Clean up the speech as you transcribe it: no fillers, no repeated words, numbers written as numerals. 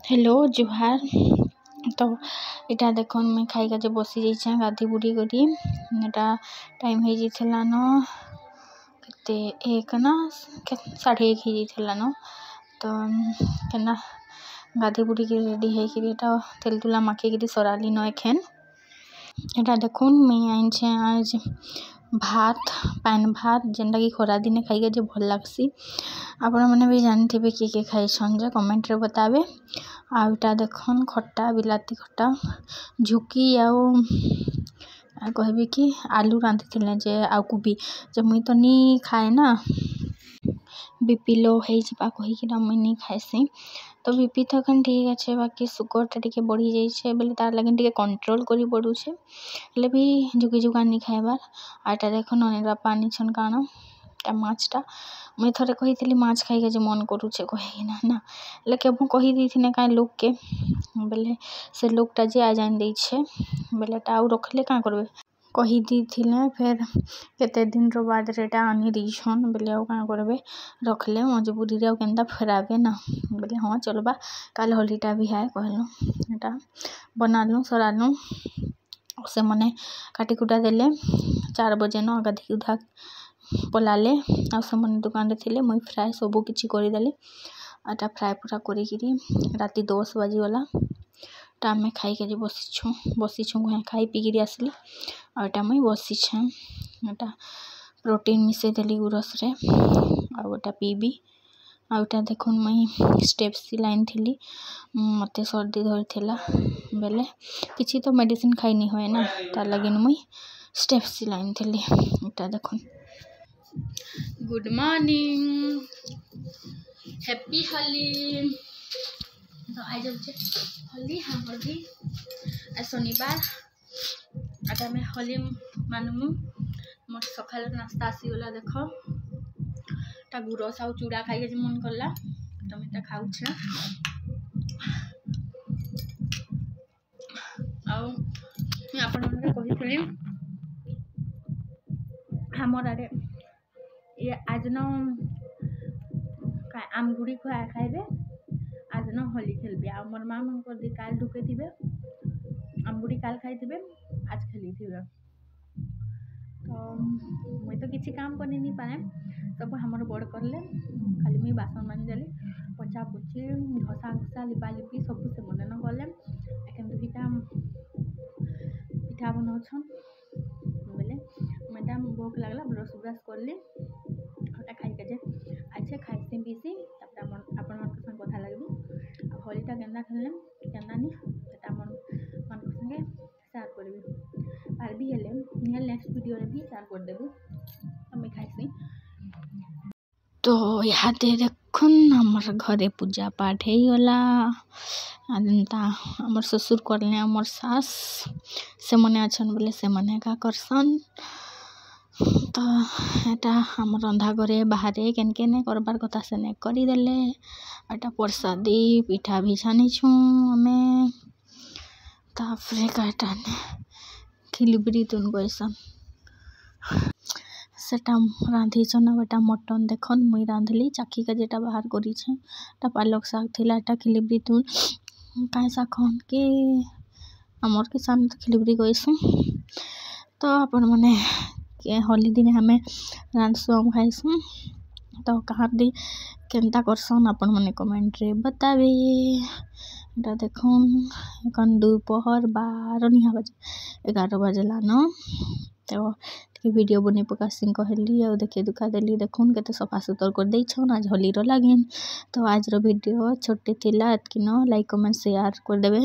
Hello जुहार। तो इटा देखन मैं खाई जे बसी जाइछे गाधी बुड़ी करी एटा टाइम हो जाइछला न केते एक ना 1:30 हो जाइछला न। तो केना गाधी बुड़ी के रेडी है कि एटा तेल तुला माखी के सराली न एखेन एटा देखुन मैं आइछे आज भात पान भात जेनटा कि खरा दिने खाई जे भल लागसी। आपण मैंने भी जानते किए खाई जे कमेंट रे बतावे। आउटा देखन खट्टा बिलाती खट्टा झुकी आउ कहबी कि आलू रांधि जे आउ कुबी जे मुई तो नी खाए ना बीपी लो है कहीकि मुई नी खाएसी। तो बीपी तो ठीक अच्छे बाकी सुगर टा टिके बढ़ी जाइए बोले तार लगे टिके कंट्रोल करी पड़ुछे हेले भी झुकी झुका नी खाइबार। आटा देख ननेरा पानी छन काना माछटा मुई थरे कही माछ खाई जे मन करुछे कहीना ना ले केबो कही देथिने काई लोग के बोले से लोगटा जे आ जान देछे बोले टा रखले का करबे कही देथिले फिर केते दिन रो बाद रेटा आनी दीछन बोले का करबे रखले मजबूरी रे केनता फेराबे ना बोले हाँ चलबा काल होलीटा भी है कहलु एटा बनालु सरालु से मने काटी कुटा देले 4 बजे न गाधी उधा पलाले आ से मने दुकान रे थिले मुई फ्राई सबु किछि करि देले आटा फ्राई पूरा करी राती 10 बजे वाला टाइम में खाई के बसीछु खाई पी गिरी आसली आटा मुई बसीछे एटा प्रोटीन मिसे देली गुरस रे आटा पीबी। आउटा देखुन मुई स्टेप्स लाइन थी मते सर्दी धरथिला बेले किछि तो मेडिसिन खाई नी होए ना तार लगिन मुई स्टेप्स लाइन थी एटा देखुन। Good morning happy Holi. तो आज होली हमर भी शनिवार आटा में होली मानमु मोर सकाल नाश्ता आसीगला देख ता गुरस आउ चूड़ा खाई जे मन करला तो मैं खाऊछे आउ मैं आपण माने कहिथली हमर आडे ये आज न आम गुड़ी खाइबे आज न होली खेलबे आ मोर माँ मन कर दी काल ढुके थिबे आम गुड़ी काल खाई थिबे आज खेली थिबे। तो मुई तो किछि काम करनी नी पाए सब हमर बड़ करले खाली मुई बासन मांज देली पोछा पोछी घसा घुसा लिपा लिपी सब से मने न गले एखन दुईटा पिठा बनाछन बोले मैडम भूख लागला ब्रश ब्रश करली ओटा खाई के जे अच्छे खाइसी पीसी आपण मन के संग कथा लागबी आ होलीटा केंदा खेलले केंदा नी सेटा मन संगे शेयर करबी पारबी हेले नियल नेक्स्ट वीडियो रे भी शेयर कर देबी हमें खाइसी। तो यहाँ देखुन हमर घरे पूजा पाठ हो गला आनता हमर ससुर करले हमर सास से मने अछन बोले से मने का करसन। तो एटा हम रंधा घरे बाहरे केन केने करबार कथा से ने करी देले एटा प्रसादी पिठा भी छानी छु हमें ताफरे काटा ने खिलबरी तुन गयसन सेटा रांधी छन बेटा मटन देखन मुई रांधली चाखी का जेटा बाहर करी छे ता पालक साग थिला एटा खिलबरी तुन काई साखन के हमर किसान तो खिलबरी गयसु। तो अपन मने के होली दिन हमें रांधसु हम खाइसु तो कहाँ दी केनता करसन अपन मने कमेंट रे बतावे। एटा देखुन कन दोपहर 12 नहीं बजे 11 बजेला न तो वीडियो बने पकासिंग कहली आ देखे दुखा देली देखुन केते सफा सुतर कर दै छन आज होली रो लागिन। तो आज रो वीडियो छोटे थिला एतकी न लाइक कमेंट शेयर कर देबे।